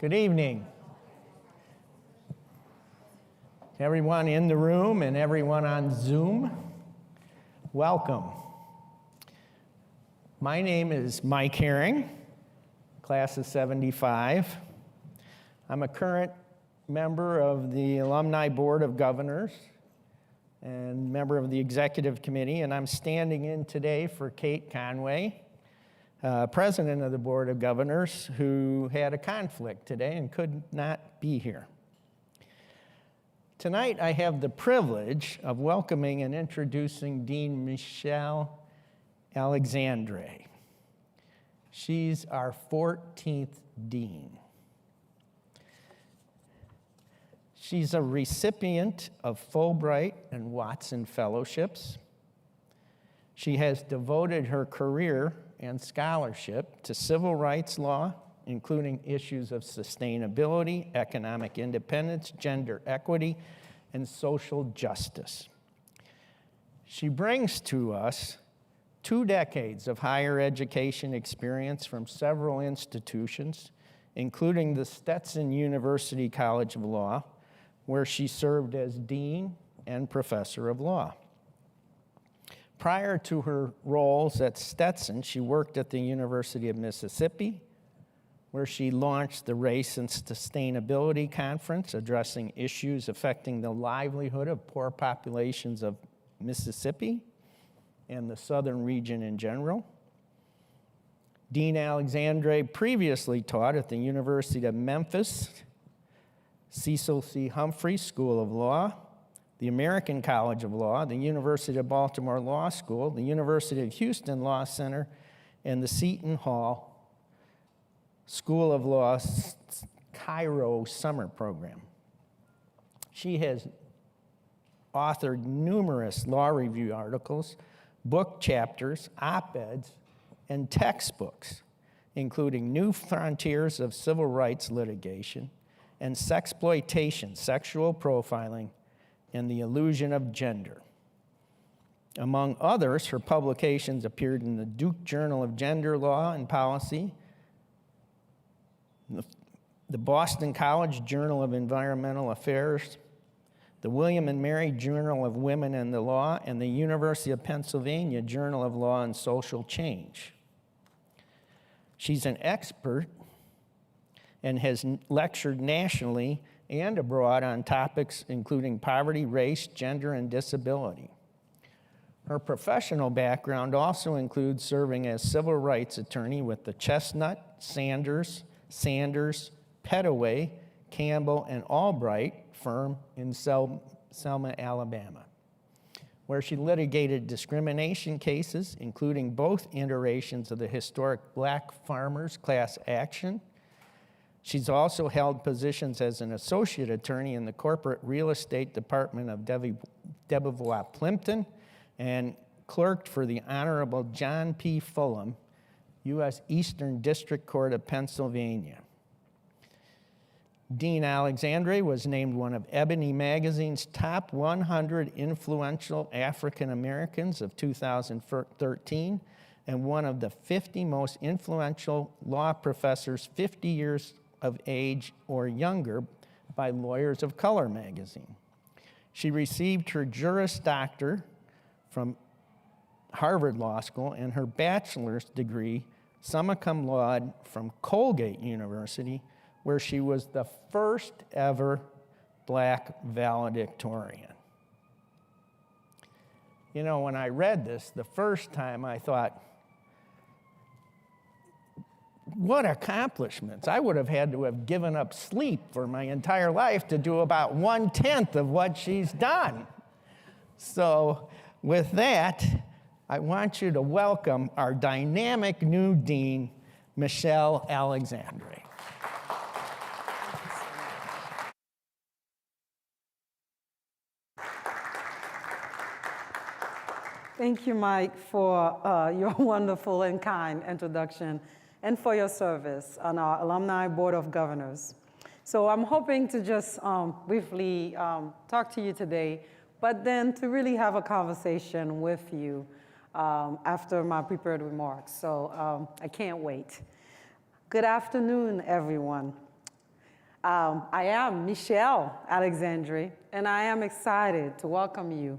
Good evening. Everyone in the room and everyone on Zoom, welcome. My name is Mike Herring, class of 75. I'm a current member of the Alumni Board of Governors and member of the Executive Committee, and I'm standing in today for Kate Conway, President of the Board of Governors, who had a conflict today and could not be here. Tonight, I have the privilege of welcoming and introducing Dean Michele Alexandre. She's our 14th dean. She's a recipient of Fulbright and Watson fellowships. She has devoted her career and scholarship to civil rights law, including issues of sustainability, economic independence, gender equity, and social justice. She brings to us 2 decades of higher education experience from several institutions, including the Stetson University College of Law, where she served as dean and professor of law. Prior to her roles at Stetson, she worked at the University of Mississippi, where she launched the Race and Sustainability Conference, addressing issues affecting the livelihood of poor populations of Mississippi and the southern region in general. Dean Alexandre previously taught at the University of Memphis, Cecil C. Humphrey School of Law, the American College of Law, the University of Baltimore Law School, the University of Houston Law Center, and the Seton Hall School of Law's Cairo Summer Program. She has authored numerous law review articles, book chapters, op-eds, and textbooks, including New Frontiers of Civil Rights Litigation and Sexploitation, Sexual Profiling, and the Illusion of Gender. Among others, her publications appeared in the Duke Journal of Gender Law and Policy, the Boston College Journal of Environmental Affairs, the William and Mary Journal of Women and the Law, and the University of Pennsylvania Journal of Law and Social Change. She's an expert and has lectured nationally and abroad on topics including poverty, race, gender, and disability. Her professional background also includes serving as civil rights attorney with the Chestnut, Sanders, Pettaway, Campbell, and Albright firm in Selma, Alabama, where she litigated discrimination cases, including both iterations of the historic Black Farmers class action. She's also held positions as an associate attorney in the corporate real estate department of Debevoise Plimpton and clerked for the Honorable John P. Fulham, U.S. Eastern District Court of Pennsylvania. Dean Alexandre was named one of Ebony Magazine's top 100 influential African Americans of 2013 and one of the 50 most influential law professors 50 years of age or younger by Lawyers of Color magazine. She received her Juris Doctor from Harvard Law School and her bachelor's degree, summa cum laude, from Colgate University, where she was the first ever Black valedictorian. You know, when I read this the first time, I thought, what accomplishments. I would have had to have given up sleep for my entire life to do about 1/10 of what she's done. So with that, I want you to welcome our dynamic new dean, Michele Alexandre. Thank you, Mike, for your wonderful and kind introduction and for your service on our Alumni Board of Governors. So I'm hoping to just briefly talk to you today, but then to really have a conversation with you after my prepared remarks. So I can't wait. Good afternoon, everyone. I am Michele Alexandre, and I am excited to welcome you,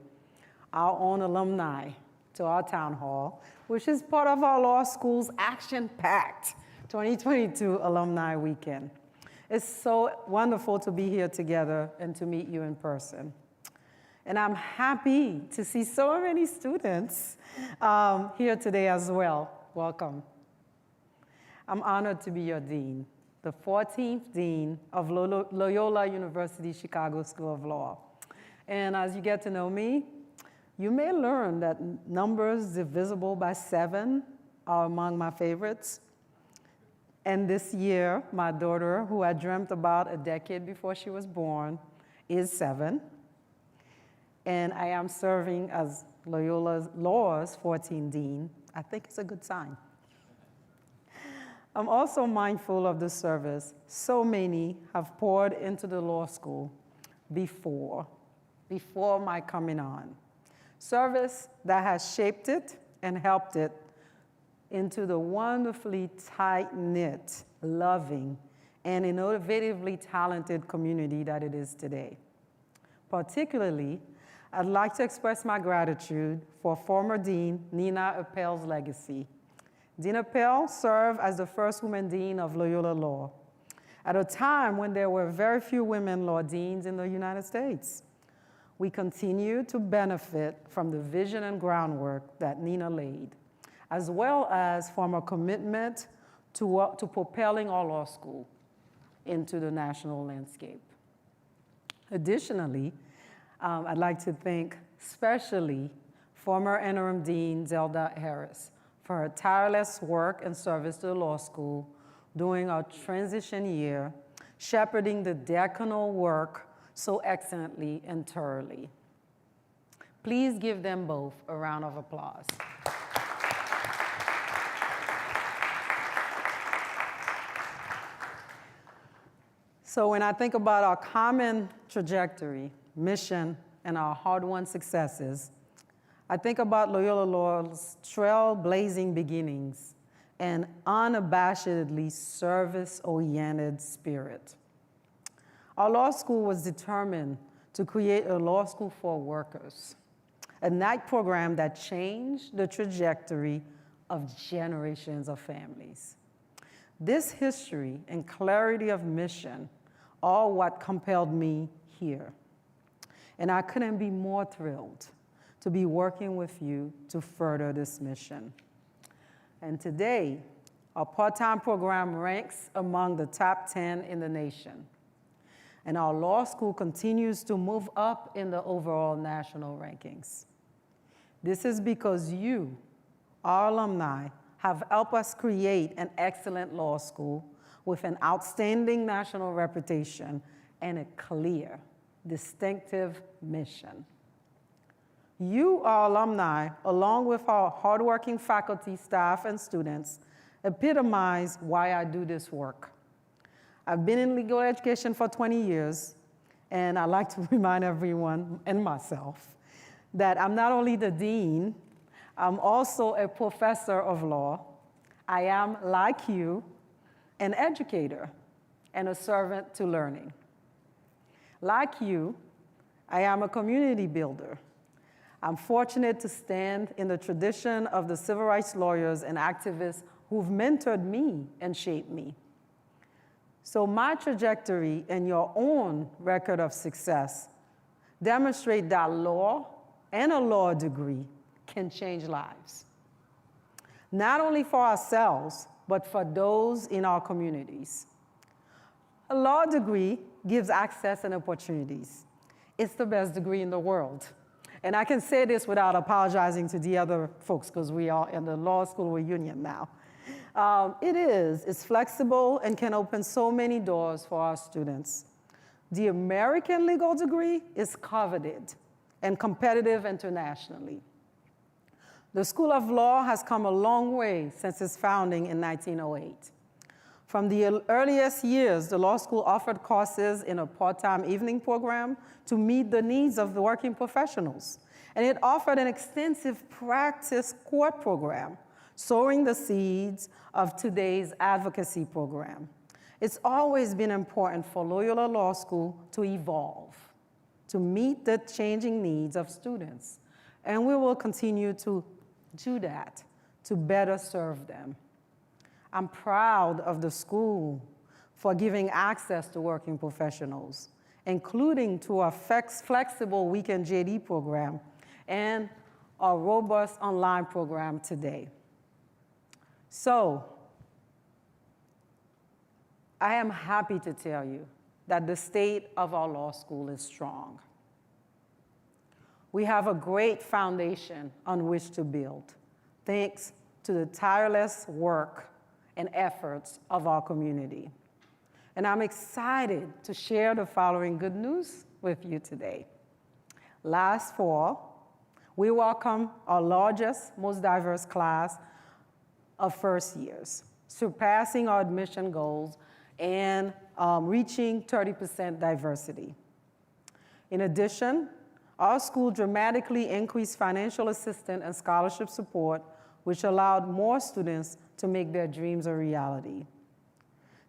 our own alumni, to our town hall, which is part of our law school's action-packed 2022 Alumni Weekend. It's so wonderful to be here together and to meet you in person. And I'm happy to see so many students here today as well. Welcome. I'm honored to be your dean, the 14th dean of Loyola University Chicago School of Law. And as you get to know me, you may learn that numbers divisible by 7 are among my favorites. And this year, my daughter, who I dreamt about a decade before she was born, is 7. And I am serving as Loyola Law's 14th dean. I think it's a good sign. I'm also mindful of the service so many have poured into the law school before my coming on. Service that has shaped it and helped it into the wonderfully tight-knit, loving, and innovatively talented community that it is today. Particularly, I'd like to express my gratitude for former Dean Nina Appel's legacy. Dean Appel served as the first woman dean of Loyola Law at a time when there were very few women law deans in the United States. We continue to benefit from the vision and groundwork that Nina laid, as well as from a commitment to propelling our law school into the national landscape. Additionally, I'd like to thank especially former interim dean Zelda Harris for her tireless work and service to the law school during our transition year, shepherding the decanal work so excellently and thoroughly. Please give them both a round of applause. So when I think about our common trajectory, mission, and our hard-won successes, I think about Loyola Law's trailblazing beginnings and unabashedly service-oriented spirit. Our law school was determined to create a law school for workers, a night program that changed the trajectory of generations of families. This history and clarity of mission are what compelled me here. And I couldn't be more thrilled to be working with you to further this mission. And today, our part-time program ranks among the top 10 in the nation. And our law school continues to move up in the overall national rankings. This is because you, our alumni, have helped us create an excellent law school with an outstanding national reputation and a clear, distinctive mission. You, our alumni, along with our hardworking faculty, staff, and students, epitomize why I do this work. I've been in legal education for 20 years, and I like to remind everyone, and myself, that I'm not only the dean, I'm also a professor of law. I am, like you, an educator and a servant to learning. Like you, I am a community builder. I'm fortunate to stand in the tradition of the civil rights lawyers and activists who've mentored me and shaped me. So my trajectory and your own record of success demonstrate that law and a law degree can change lives. Not only for ourselves, but for those in our communities. A law degree gives access and opportunities. It's the best degree in the world. And I can say this without apologizing to the other folks, because we are in the law school reunion now. It's flexible and can open so many doors for our students. The American legal degree is coveted and competitive internationally. The School of Law has come a long way since its founding in 1908. From the earliest years, the law school offered courses in a part-time evening program to meet the needs of the working professionals. And it offered an extensive practice court program, sowing the seeds of today's advocacy program. It's always been important for Loyola Law School to evolve, to meet the changing needs of students. And we will continue to do that to better serve them. I'm proud of the school for giving access to working professionals, including to our flexible weekend JD program and our robust online program today. So, I am happy to tell you that the state of our law school is strong. We have a great foundation on which to build, thanks to the tireless work and efforts of our community. And I'm excited to share the following good news with you today. Last fall, we welcomed our largest, most diverse class of first years, surpassing our admission goals and reaching 30% diversity. In addition, our school dramatically increased financial assistance and scholarship support, which allowed more students to make their dreams a reality.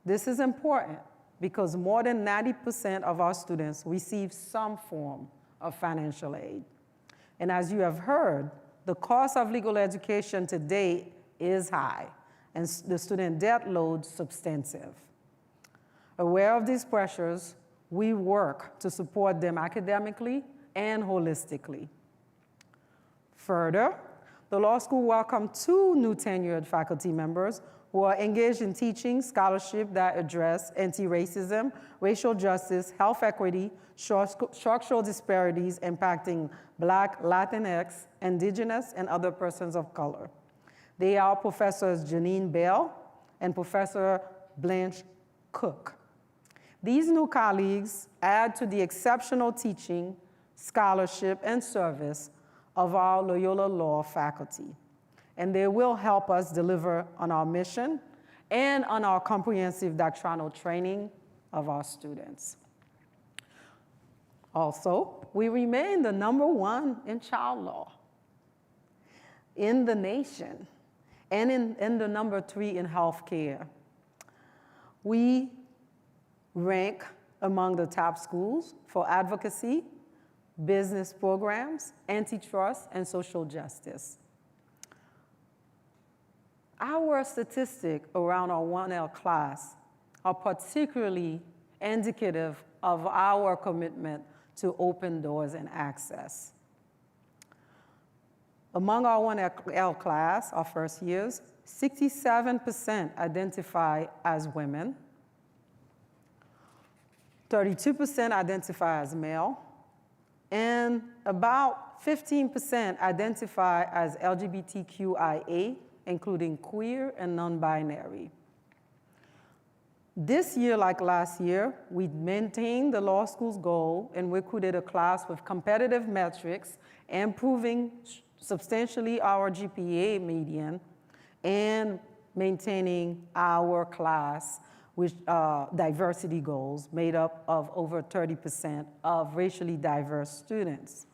This is important because more than 90% of our students receive some form of financial aid. And as you have heard, the cost of legal education today is high, and the student debt load substantive. Aware of these pressures, we work to support them academically and holistically. Further, the law school welcomed 2 new tenured faculty members who are engaged in teaching scholarship that address anti-racism, racial justice, health equity, structural disparities impacting Black, Latinx, Indigenous, and other persons of color. They are Professors Janine Bell and Professor Blanche Cook. These new colleagues add to the exceptional teaching, scholarship, and service of our Loyola Law faculty. And they will help us deliver on our mission and on our comprehensive doctrinal training of our students. Also, we remain the #1 in child law in the nation and in the #3 in healthcare. We rank among the top schools for advocacy, business programs, antitrust, and social justice. Our statistics around our 1L class are particularly indicative of our commitment to open doors and access. Among our 1L class, our first years, 67% identify as women, 32% identify as male, and about 15% identify as LGBTQIA, including queer and non-binary. This year, like last year, we maintained the law school's goal and recruited a class with competitive metrics, improving substantially our GPA median, and maintaining our class with diversity goals made up of over 30% of racially diverse students.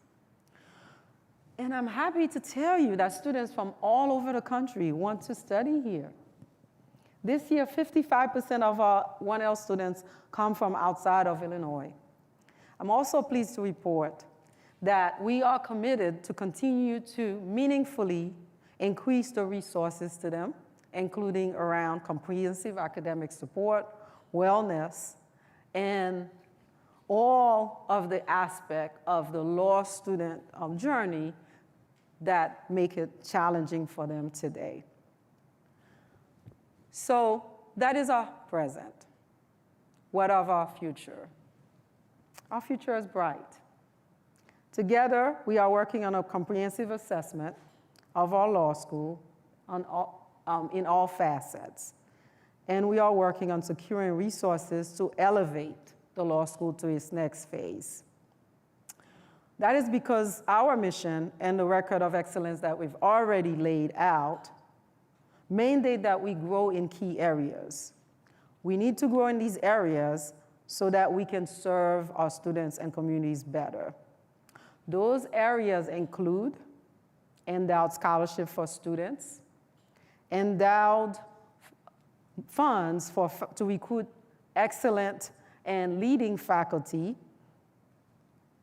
And I'm happy to tell you that students from all over the country want to study here. This year, 55% of our 1L students come from outside of Illinois. I'm also pleased to report that we are committed to continue to meaningfully increase the resources to them, including around comprehensive academic support, wellness, and all of the aspects of the law student journey that make it challenging for them today. So that is our present. What of our future? Our future is bright. Together, we are working on a comprehensive assessment of our law school in all facets. And we are working on securing resources to elevate the law school to its next phase. That is because our mission and the record of excellence that we've already laid out mandate that we grow in key areas. We need to grow in these areas so that we can serve our students and communities better. Those areas include endowed scholarship for students, endowed funds to recruit excellent and leading faculty,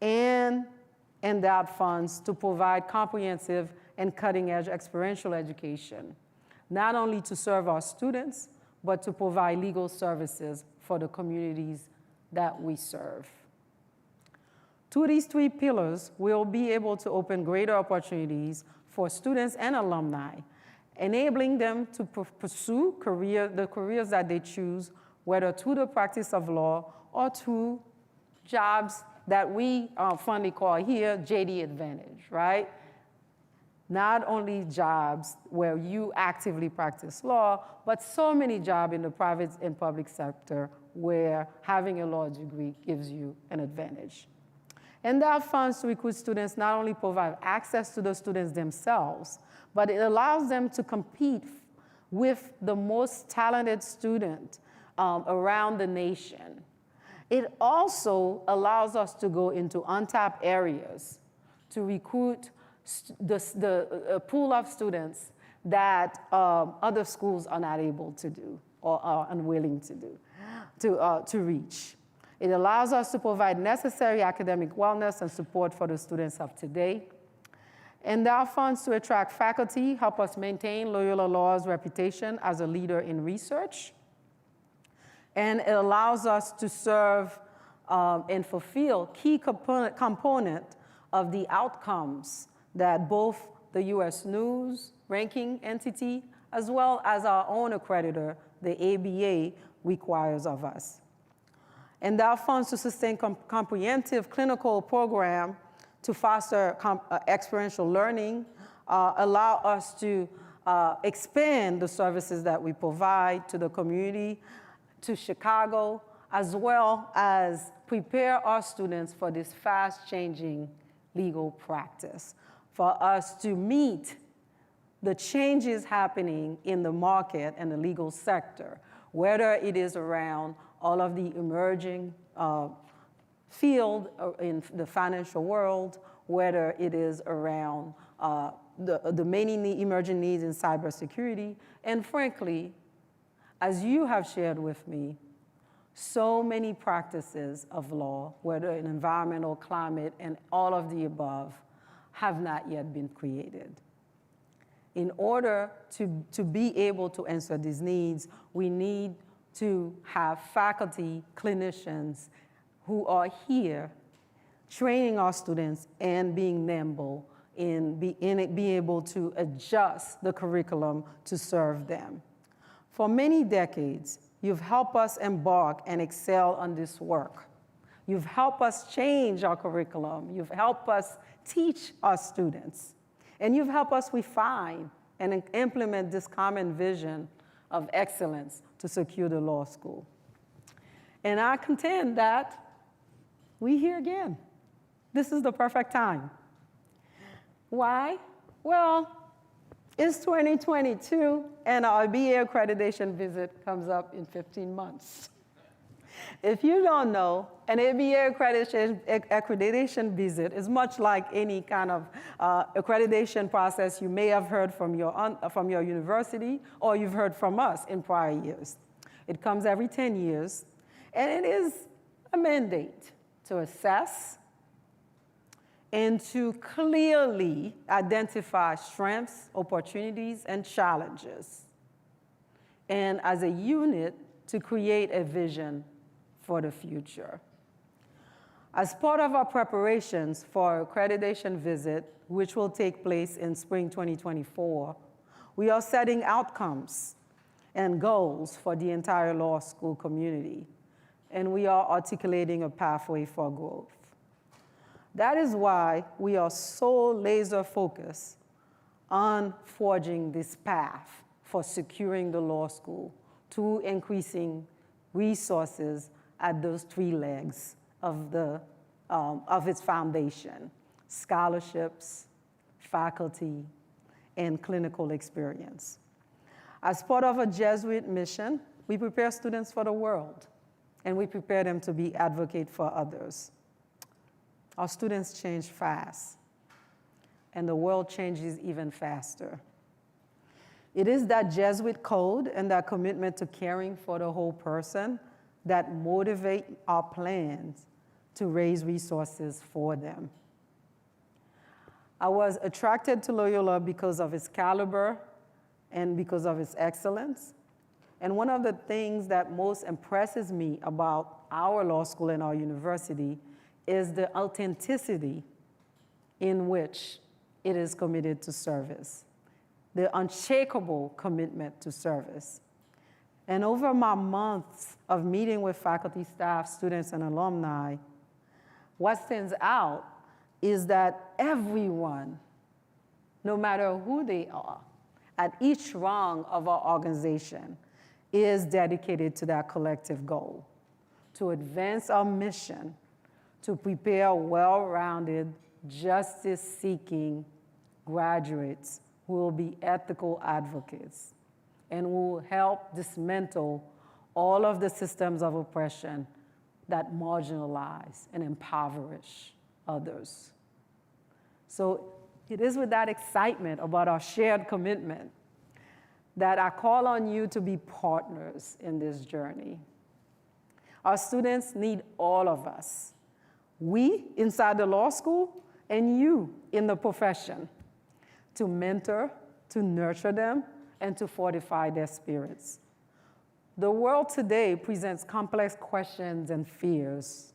and endowed funds to provide comprehensive and cutting-edge experiential education, not only to serve our students, but to provide legal services for the communities that we serve. Through these three pillars, we'll be able to open greater opportunities for students and alumni, enabling them to pursue the careers that they choose, whether through the practice of law or through jobs that we fondly call here JD Advantage, right? Not only jobs where you actively practice law, but so many jobs in the private and public sector where having a law degree gives you an advantage. Endowed funds to recruit students not only provide access to the students themselves, but it allows them to compete with the most talented student around the nation. It also allows us to go into untapped areas to recruit the pool of students that other schools are not able to do or are unwilling to do, to reach. It allows us to provide necessary academic wellness and support for the students of today. Endowed funds to attract faculty help us maintain Loyola Law's reputation as a leader in research. And it allows us to serve and fulfill key component of the outcomes that both the US News ranking entity, as well as our own accreditor, the ABA, requires of us. Endowed funds to sustain comprehensive clinical program to foster experiential learning allow us to expand the services that we provide to the community, to Chicago, as well as prepare our students for this fast-changing legal practice, for us to meet the changes happening in the market and the legal sector, whether it is around all of the emerging field in the financial world, whether it is around the many emerging needs in cybersecurity, and frankly, as you have shared with me, so many practices of law, whether in environmental, climate, and all of the above, have not yet been created. In order to be able to answer these needs, we need to have faculty, clinicians who are here training our students and being nimble in being able to adjust the curriculum to serve them. For many decades, you've helped us embark and excel on this work. You've helped us change our curriculum. You've helped us teach our students. And you've helped us refine and implement this common vision of excellence to secure the law school. And I contend that we're here again. This is the perfect time. Why? Well, it's 2022, and our BA accreditation visit comes up in 15 months. If you don't know, an ABA accreditation visit is much like any kind of accreditation process you may have heard from your university or you've heard from us in prior years. It comes every 10 years, and it is a mandate to assess and to clearly identify strengths, opportunities, and challenges, and as a unit to create a vision for the future. As part of our preparations for our accreditation visit, which will take place in spring 2024, we are setting outcomes and goals for the entire law school community, and we are articulating a pathway for growth. That is why we are so laser focused on forging this path for securing the law school through increasing resources at those three legs of its foundation: scholarships, faculty, and clinical experience. As part of a Jesuit mission, we prepare students for the world, and we prepare them to be advocates for others. Our students change fast, and the world changes even faster. It is that Jesuit code and that commitment to caring for the whole person that motivate our plans to raise resources for them. I was attracted to Loyola because of its caliber and because of its excellence. And one of the things that most impresses me about our law school and our university is the authenticity in which it is committed to service, the unshakable commitment to service. And over my months of meeting with faculty, staff, students, and alumni, what stands out is that everyone, no matter who they are, at each rung of our organization, is dedicated to that collective goal, to advance our mission, to prepare well-rounded, justice-seeking graduates who will be ethical advocates and will help dismantle all of the systems of oppression that marginalize and impoverish others. So it is with that excitement about our shared commitment that I call on you to be partners in this journey. Our students need all of us. We inside the law school and you in the profession to mentor, to nurture them, and to fortify their spirits. The world today presents complex questions and fears.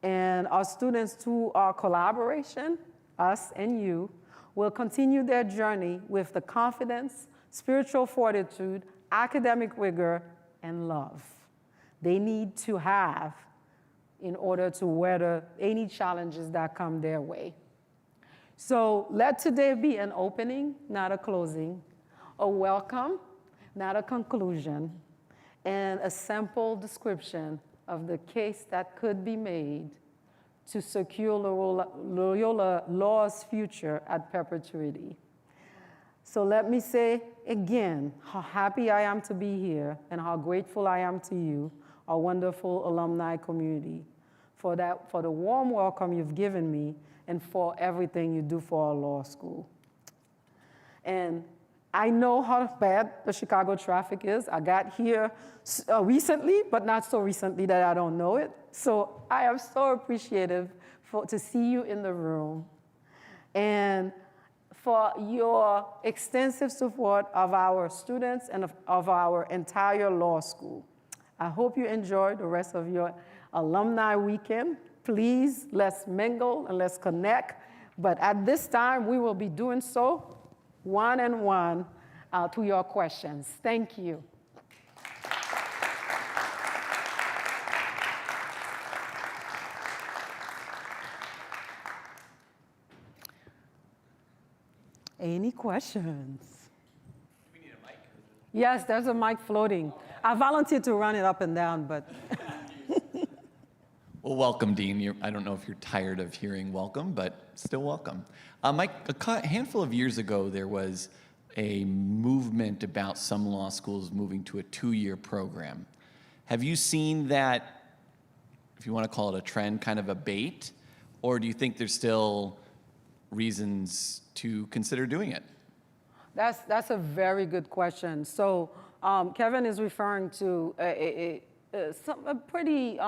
And our students, through our collaboration, us and you, will continue their journey with the confidence, spiritual fortitude, academic rigor, and love they need to have in order to weather any challenges that come their way. So let today be an opening, not a closing, a welcome, not a conclusion, and a simple description of the case that could be made to secure Loyola Law's future at perpetuity. So let me say again how happy I am to be here and how grateful I am to you, our wonderful alumni community, for the warm welcome you've given me and for everything you do for our law school. And I know how bad the Chicago traffic is. I got here recently, but not so recently that I don't know it. So I am so appreciative to see you in the room and for your extensive support of our students and of our entire law school. I hope you enjoy the rest of your alumni weekend. Please, let's mingle and let's connect. But at this time, we will be doing so one-on-one to your questions. Thank you. Any questions? Do we need a mic? Yes, there's a mic floating. I volunteered to run it up and down, but. Well, welcome, Dean. I don't know if you're tired of hearing welcome, but still welcome. Mike, a handful of years ago, there was a movement about some law schools moving to a 2-year program. Have you seen that, if you want to call it a trend, kind of abate? Or do you think there's still reasons to consider doing it? That's a very good question. So Kevin is referring to a pretty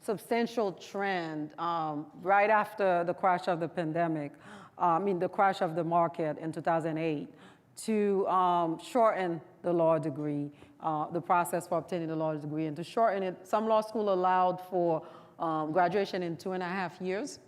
substantial trend right after the crash of the pandemic, the crash of the market in 2008, to shorten the law degree, the process for obtaining the law degree, and to shorten it. Some law school allowed for graduation in 2.5 years.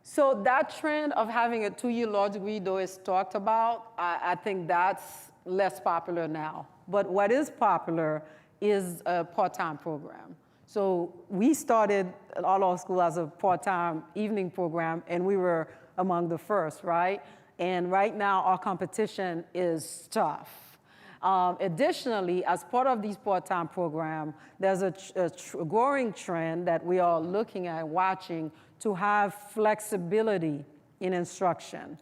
So that trend of having a 2-year law degree, though it's talked about, I think that's less popular now. But what is popular is a part-time program. So we started our law school as a part-time evening program, and we were among the first, right? And right now, our competition is tough. Additionally, as part of these part-time programs, there's a growing trend that we are looking at, watching, to have flexibility in instruction.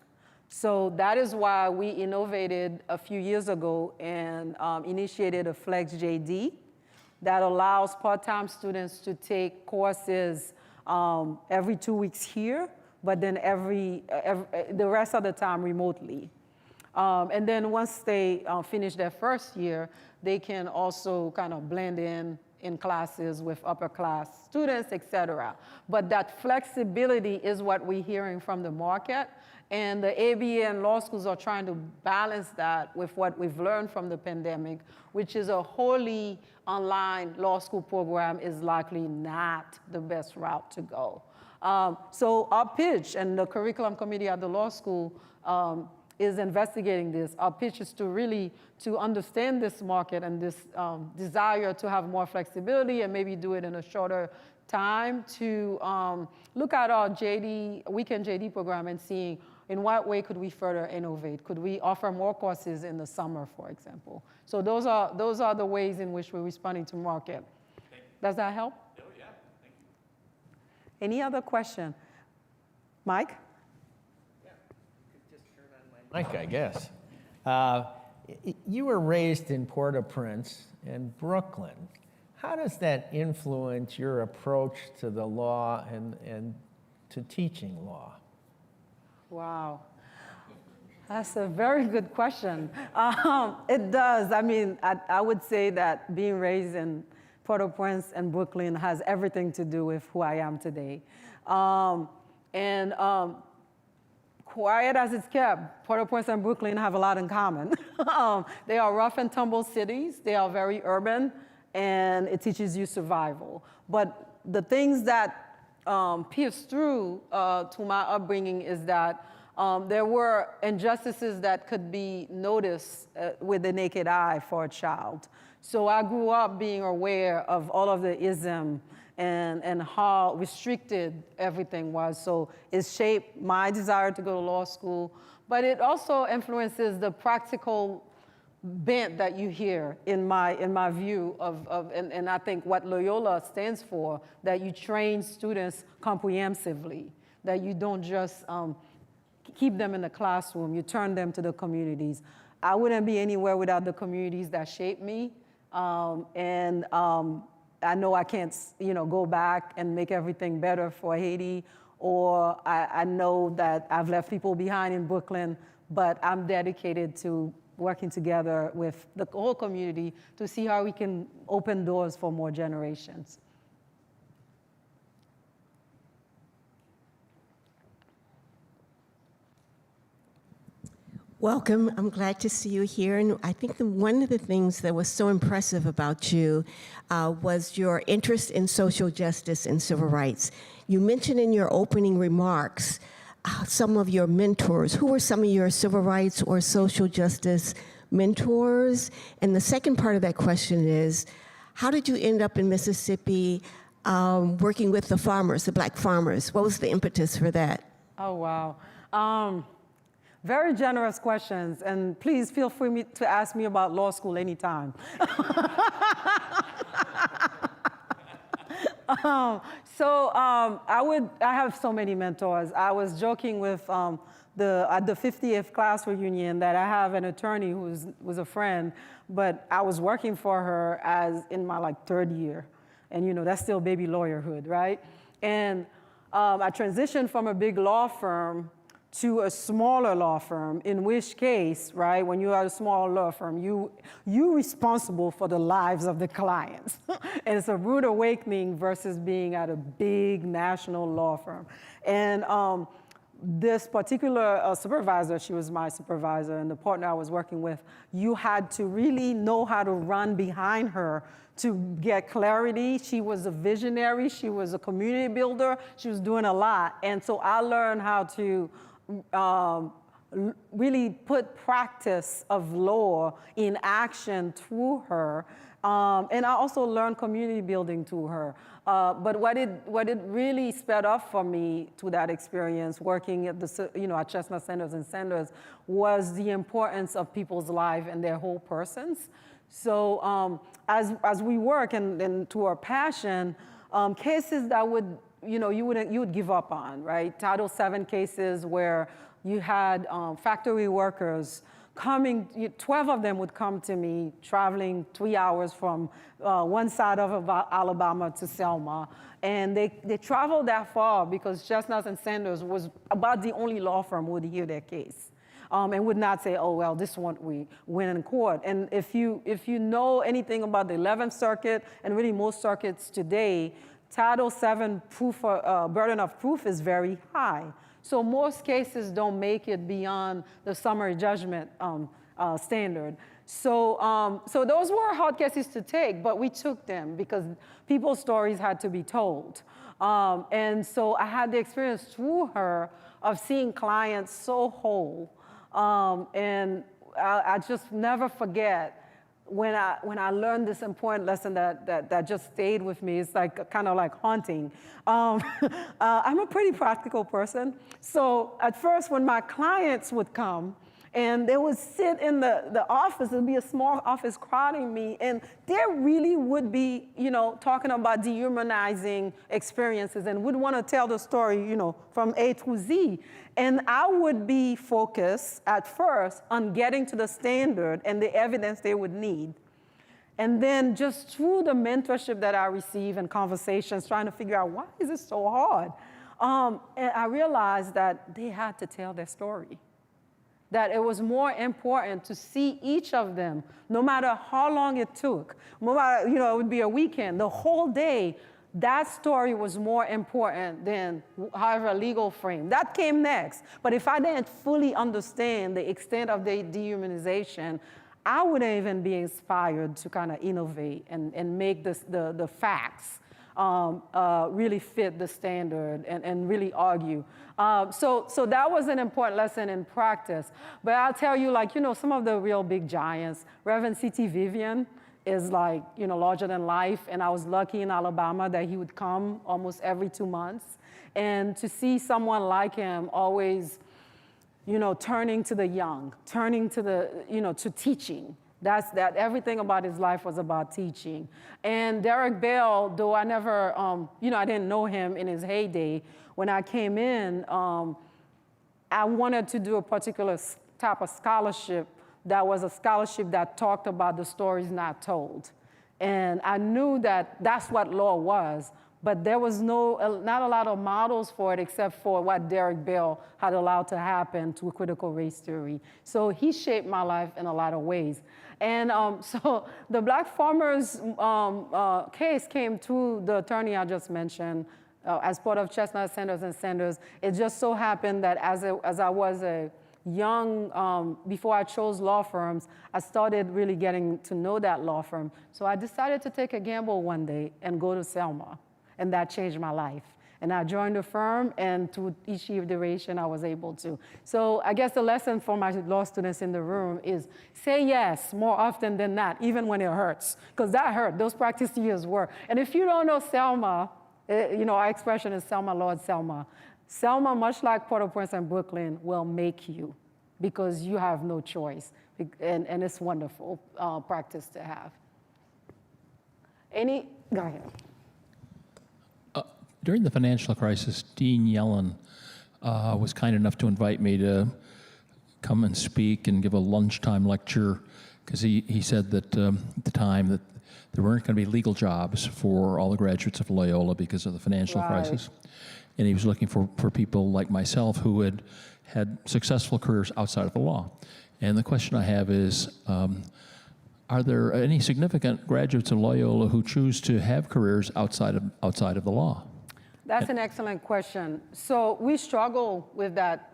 So that is why we innovated a few years ago and initiated a Flex JD that allows part-time students to take courses every 2 weeks here, but then the rest of the time remotely. And then once they finish their first year, they can also kind of blend in classes with upper class students, et cetera. But that flexibility is what we're hearing from the market. And the ABA and law schools are trying to balance that with what we've learned from the pandemic, which is a wholly online law school program is likely not the best route to go. So our pitch, and the curriculum committee at the law school is investigating this. Our pitch is to really to understand this market and this desire to have more flexibility and maybe do it in a shorter time, to look at our weekend JD program and seeing in what way could we further innovate? Could we offer more courses in the summer, for example? So those are the ways in which we're responding to market. Does that help? Oh, yeah. Thank you. Any other question? Mike? Yeah, you could just turn on my mic, I guess. You were raised in Port-au-Prince and Brooklyn. How does that influence your approach to the law and to teaching law? Wow. That's a very good question. It does. I mean, I would say that being raised in Port-au-Prince and Brooklyn has everything to do with who I am today. Quiet as it's kept, Port-au-Prince and Brooklyn have a lot in common. They are rough and tumble cities. They are very urban, and it teaches you survival. But the things that pierced through to my upbringing is that there were injustices that could be noticed with the naked eye for a child. So I grew up being aware of all of the ism and how restricted everything was. So it shaped my desire to go to law school, but it also influences the practical bent that you hear in my view and I think what Loyola stands for, that you train students comprehensively, that you don't just keep them in the classroom, you turn them to the communities. I wouldn't be anywhere without the communities that shaped me. I know I can't, go back and make everything better for Haiti, or I know that I've left people behind in Brooklyn, but I'm dedicated to working together with the whole community to see how we can open doors for more generations. Welcome. I'm glad to see you here. And I think one of the things that was so impressive about you was your interest in social justice and civil rights. You mentioned in your opening remarks some of your mentors. Who were some of your civil rights or social justice mentors? And the second part of that question is, how did you end up in Mississippi working with the farmers, the Black farmers? What was the impetus for that? Oh, wow. Very generous questions, and please feel free to ask me about law school anytime. I have so many mentors. I was joking with at the 50th class reunion that I have an attorney who was a friend, but I was working for her as in my third year, and that's still baby lawyerhood, right? And I transitioned from a big law firm to a smaller law firm, in which case, right, when you are a small law firm, you're responsible for the lives of the clients. And it's a rude awakening versus being at a big national law firm. And this particular supervisor, she was my supervisor, and the partner I was working with, you had to really know how to run behind her to get clarity. She was a visionary, she was a community builder, she was doing a lot. And so I learned how to really put practice of law in action through her. And I also learned community building through her. But what it really sped up for me through that experience, working at at Chestnut Sanders and Sanders, was the importance of people's lives and their whole persons. So as we work and to our passion, cases that would you would give up on, right? Title VII cases where you had factory workers coming, 12 of them would come to me, traveling 3 hours from one side of Alabama to Selma. And they traveled that far because Chestnut and Sanders was about the only law firm who would hear their case. and would not say, oh, well, this one we win in court. And if you know anything about the 11th Circuit and really most circuits today, Title VII proof, burden of proof is very high. So most cases don't make it beyond the summary judgment standard. So those were hard cases to take, but we took them because people's stories had to be told. And so I had the experience through her of seeing clients so whole. And I just never forget when I learned this important lesson that just stayed with me. It's like kind of like haunting. I'm a pretty practical person. So at first when my clients would come, and they would sit in the office, it would be a small office crowding me, and they really would be, talking about dehumanizing experiences and would want to tell the story, from A through Z. And I would be focused at first on getting to the standard and the evidence they would need. And then just through the mentorship that I receive and conversations, trying to figure out why is this so hard, and I realized that they had to tell their story. That it was more important to see each of them, no matter how long it took, no matter, it would be a weekend, the whole day, that story was more important than however legal frame. That came next. But if I didn't fully understand the extent of the dehumanization, I wouldn't even be inspired to kind of innovate and make the facts really fit the standard and really argue. So that was an important lesson in practice. But I'll tell you, some of the real big giants, Reverend C.T. Vivian is larger than life. And I was lucky in Alabama that he would come almost every 2 months. And to see someone like him always, turning to the young, turning to to teaching. That everything about his life was about teaching. And Derek Bell, though I never, I didn't know him in his heyday, when I came in, I wanted to do a particular type of scholarship that was a scholarship that talked about the stories not told. And I knew that that's what law was, but there was not a lot of models for it except for what Derek Bell had allowed to happen to critical race theory. So he shaped my life in a lot of ways. And so the Black farmers case came to the attorney I just mentioned as part of Chestnut, Sanders, and Sanders. It just so happened that as I was a young, before I chose law firms, I started really getting to know that law firm. So I decided to take a gamble one day and go to Selma. And that changed my life. And I joined the firm, and to each iteration, I was able to. So I guess the lesson for my law students in the room is say yes more often than not, even when it hurts, because that hurt. Those practice years were. And if you don't know Selma, our expression is Selma, Lord Selma. Selma, much like Port-au-Prince and Brooklyn, will make you because you have no choice. And it's wonderful practice to have. Go ahead. During the financial crisis, Dean Yellen was kind enough to invite me to come and speak and give a lunchtime lecture, because he said that at the time that there weren't going to be legal jobs for all the graduates of Loyola because of the financial crisis. And he was looking for people like myself who had successful careers outside of the law. And the question I have is, are there any significant graduates of Loyola who choose to have careers outside of the law? That's an excellent question. So we struggle with that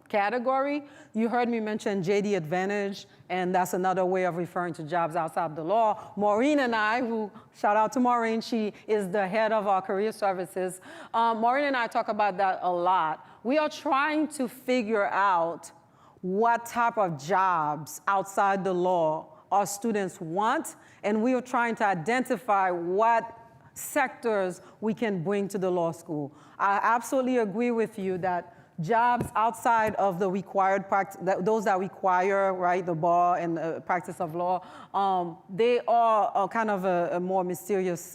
category. You heard me mention JD Advantage, and that's another way of referring to jobs outside the law. Maureen and I, shout out to Maureen, she is the head of our career services. Maureen and I talk about that a lot. We are trying to figure out what type of jobs outside the law our students want, and we are trying to identify what sectors we can bring to the law school. I absolutely agree with you that jobs outside of the required practice, those that require, right, the bar and the practice of law, they are kind of a more mysterious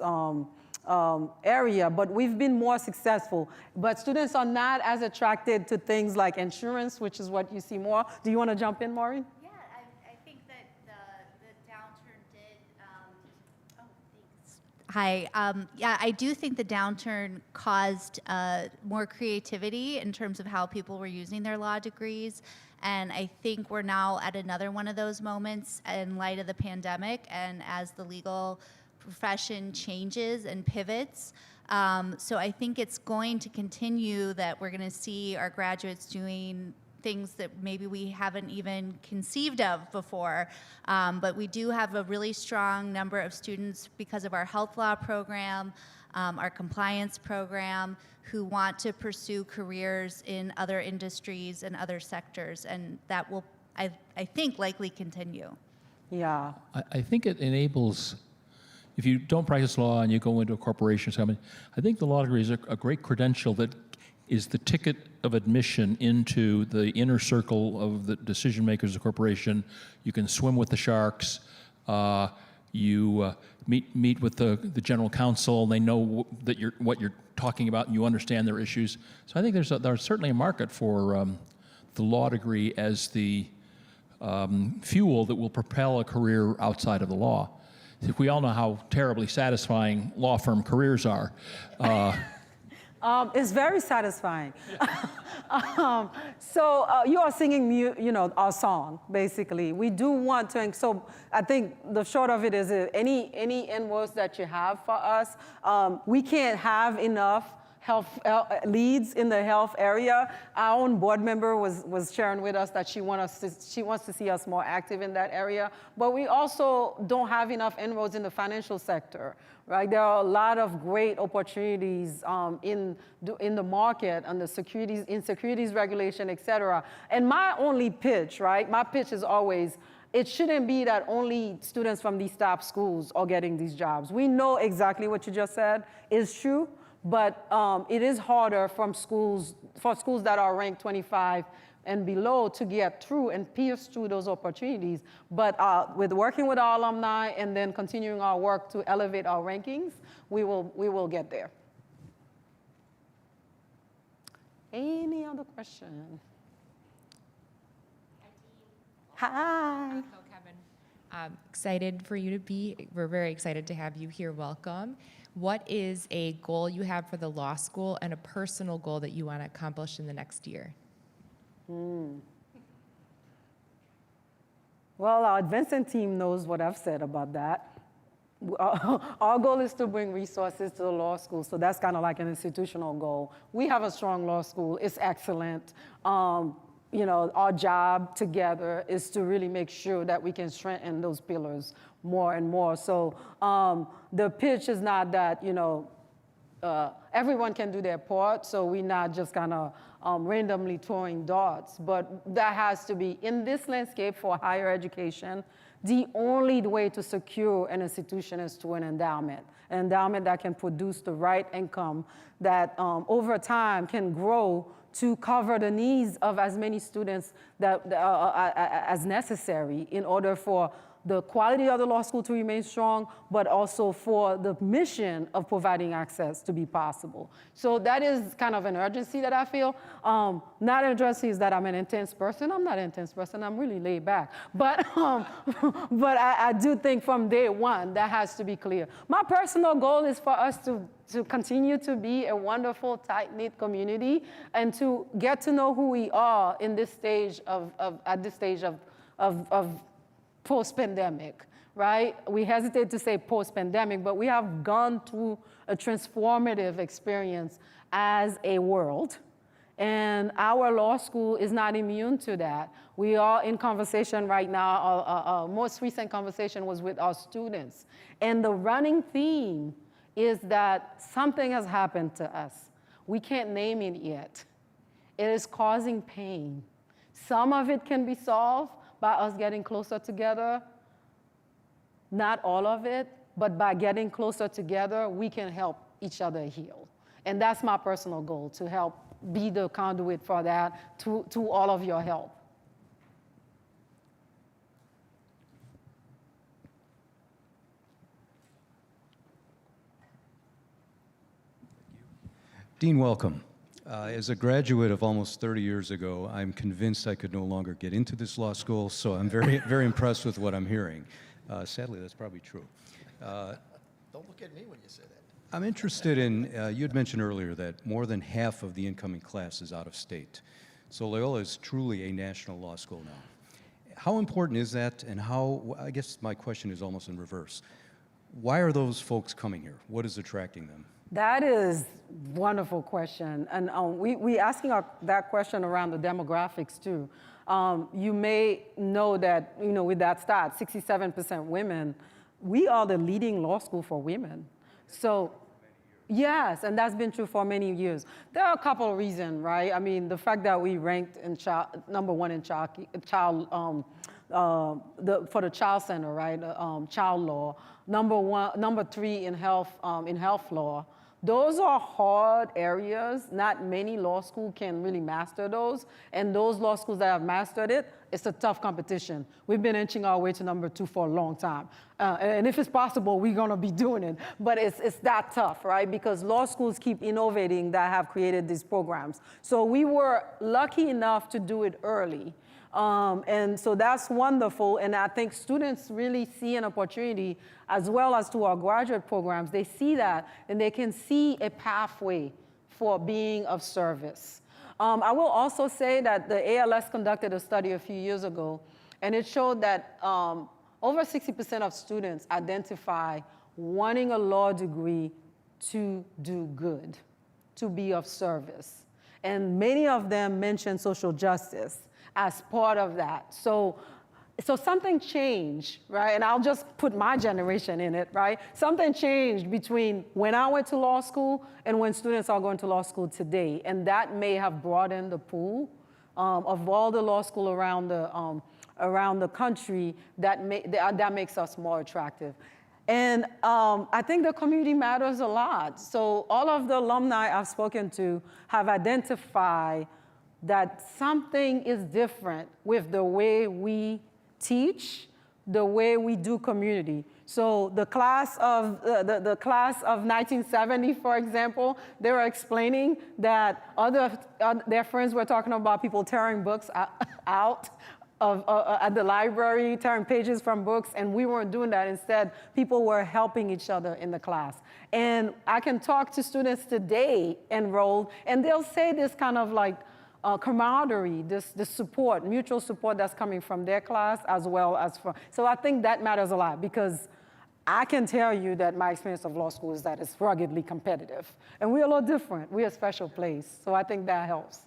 area, but we've been more successful. But students are not as attracted to things like insurance, which is what you see more. Do you want to jump in, Maureen? Yeah, I think that the downturn did, Hi. Yeah, I do think the downturn caused more creativity in terms of how people were using their law degrees. And I think we're now at another one of those moments in light of the pandemic and as the legal profession changes and pivots. So I think it's going to continue that we're going to see our graduates doing things that maybe we haven't even conceived of before. But we do have a really strong number of students because of our health law program, our compliance program, who want to pursue careers in other industries and other sectors. And that will, I think, likely continue. Yeah. I think it enables, if you don't practice law and you go into a corporation or something, I think the law degree is a great credential that is the ticket of admission into the inner circle of the decision makers of the corporation. You can swim with the sharks. You meet with the general counsel, and they know that what you're talking about, and you understand their issues. So I think there's certainly a market for the law degree as the fuel that will propel a career outside of the law. We all know how terribly satisfying law firm careers are. It's very satisfying. So you are singing, our song, basically. We do want to, so I think the short of it is any inroads that you have for us, we can't have enough health leads in the health area. Our own board member was sharing with us that she wants to see us more active in that area. But we also don't have enough inroads in the financial sector, right? There are a lot of great opportunities in the market and the securities regulation, et cetera. And my only pitch, right? My pitch is always, it shouldn't be that only students from these top schools are getting these jobs. We know exactly what you just said is true. But it is harder for schools that are ranked 25 and below to get through and pierce through those opportunities. But with working with our alumni and then continuing our work to elevate our rankings, we will get there. Any other question? Hi. Hello, Kevin. Excited for you to be. We're very excited to have you here. Welcome. What is a goal you have for the law school and a personal goal that you want to accomplish in the next year? Well, our Vincent team knows what I've said about that. Our goal is to bring resources to the law school, so that's kind of like an institutional goal. We have a strong law school. It's excellent. Our job together is to really make sure that we can strengthen those pillars more and more. So the pitch is not that, everyone can do their part, so we're not just kind of randomly throwing darts. But that has to be, in this landscape for higher education, the only way to secure an institution is through an endowment that can produce the right income that over time can grow to cover the needs of as many students as necessary in order for the quality of the law school to remain strong, but also for the mission of providing access to be possible. So that is kind of an urgency that I feel. Not an urgency is that I'm an intense person. I'm not an intense person. I'm really laid back. But I do think from day one, that has to be clear. My personal goal is for us to continue to be a wonderful, tight-knit community and to get to know who we are in this stage at this stage of post-pandemic, right? We hesitate to say post-pandemic, but we have gone through a transformative experience as a world. And our law school is not immune to that. We are in conversation right now. Our most recent conversation was with our students. And the running theme is that something has happened to us. We can't name it yet. It is causing pain. Some of it can be solved by us getting closer together. Not all of it, but by getting closer together, we can help each other heal. And that's my personal goal, to help be the conduit for that, to all of your help. Dean, welcome. As a graduate of almost 30 years ago, I'm convinced I could no longer get into this law school, so I'm very, very impressed with what I'm hearing. Sadly, that's probably true. Don't look look at me when you say that. I'm interested in, you had mentioned earlier that more than half of the incoming class is out of state. So Loyola is truly a national law school now. How important is that, and how, I guess my question is almost in reverse. Why are those folks coming here? What is attracting them? That is a wonderful question. And we asking that question around the demographics too. You may know that, with that stat, 67% women, we are the leading law school for women. So, yes, and that's been true for many years. There are a couple of reasons, right? I mean, the fact that we ranked in number one in for the child center, right? Child law. Number three in health law. Those are hard areas. Not many law schools can really master those. And those law schools that have mastered it, it's a tough competition. We've been inching our way to number 2 for a long time. And if it's possible, we're going to be doing it. But it's that tough, right? Because law schools keep innovating that have created these programs. So we were lucky enough to do it early. And so that's wonderful. And I think students really see an opportunity, as well as to our graduate programs. They see that, and they can see a pathway for being of service. I will also say that the ALS conducted a study a few years ago, and it showed that over 60% of students identify wanting a law degree to do good, to be of service. And many of them mention social justice as part of that. So something changed, right? And I'll just put my generation in it, right? Something changed between when I went to law school and when students are going to law school today. And that may have broadened the pool of all the law school around the country. That makes us more attractive. And I think the community matters a lot. So all of the alumni I've spoken to have identified that something is different with the way we teach, the way we do community. So the class of the class of 1970, for example, they were explaining that their friends were talking about people tearing books out at the library, tearing pages from books, and we weren't doing that. Instead, people were helping each other in the class. And I can talk to students today enrolled, and they'll say this kind of like camaraderie, this support, mutual support that's coming from their class as well as from. So I think that matters a lot, because I can tell you that my experience of law school is that it's ruggedly competitive. And we're a little different. We're a special place. So I think that helps.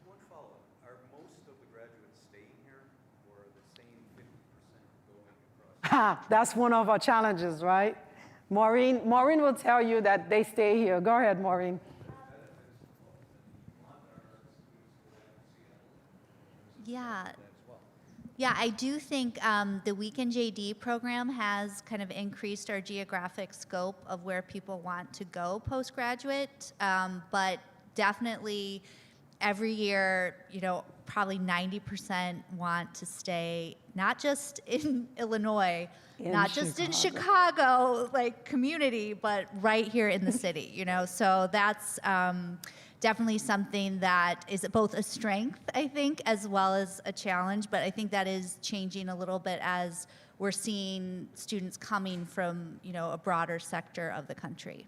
One follow-up. Are most of the graduates staying here, or are the same 50% going across? That's one of our challenges, right? Maureen will tell you that they stay here. Go ahead, Maureen. Yeah, I do think the Weekend JD program has kind of increased our geographic scope of where people want to go postgraduate, but definitely every year, probably 90% want to stay not just in Illinois, not just in Chicago, like community, but right here in the city, So that's definitely something that is both a strength, I think, as well as a challenge. But I think that is changing a little bit as we're seeing students coming from, a broader sector of the country.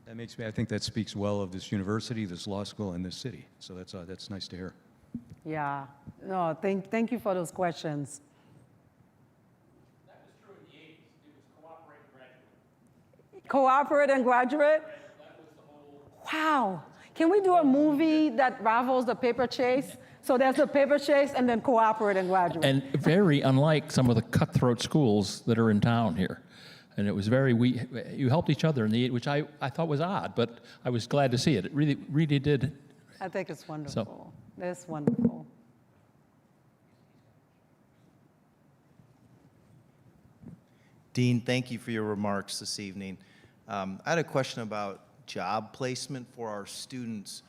That makes me, I think that speaks well of this university, this law school, and this city. So that's nice to hear. Yeah. No, thank you for those questions. That was true in the 80s. It was cooperate and graduate. Cooperate and graduate? That was the whole... Wow. Can we do a movie that rivals the paper chase? So there's the paper chase and then cooperate and graduate. And very unlike some of the cutthroat schools that are in town here. And it was you helped each other in the, which I thought was odd, but I was glad to see it. It really did. I think it's wonderful. It's wonderful. Dean, thank you for your remarks this evening. I had a question about job placement for our students.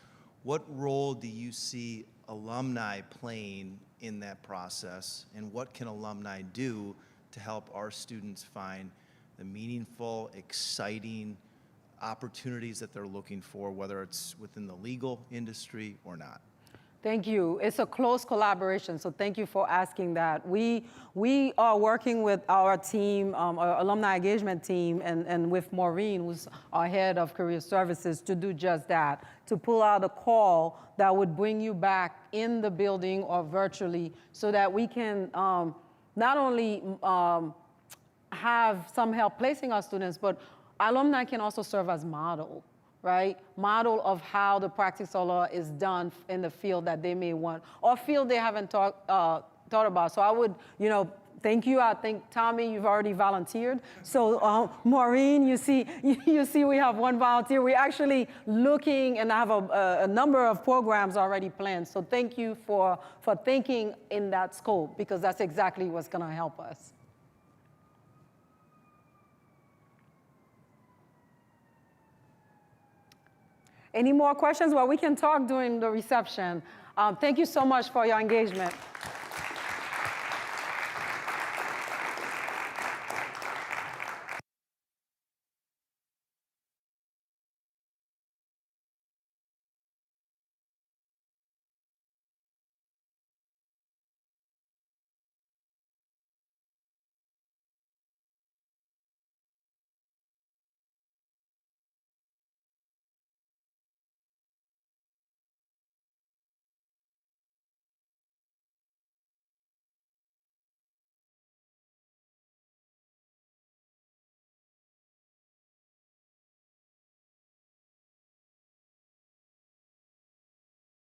What role do you see alumni playing in that process, and what can alumni do to help our students find the meaningful, exciting opportunities that they're looking for, whether it's within the legal industry or not? Thank you. It's a close collaboration, so thank you for asking that. We are working with our team, our alumni engagement team, and with Maureen, who's our head of career services, to do just that, to pull out a call that would bring you back in the building or virtually so that we can not only have some help placing our students, but alumni can also serve as model. Right? Model of how the practical law is done in the field that they may want, or field they haven't thought about. So I would, thank you. I think, Tommy, you've already volunteered. So Maureen, you see we have one volunteer. We're actually looking and have a number of programs already planned. So thank you for thinking in that scope, because that's exactly what's going to help us. Any more questions? Well, we can talk during the reception. Thank you so much for your engagement.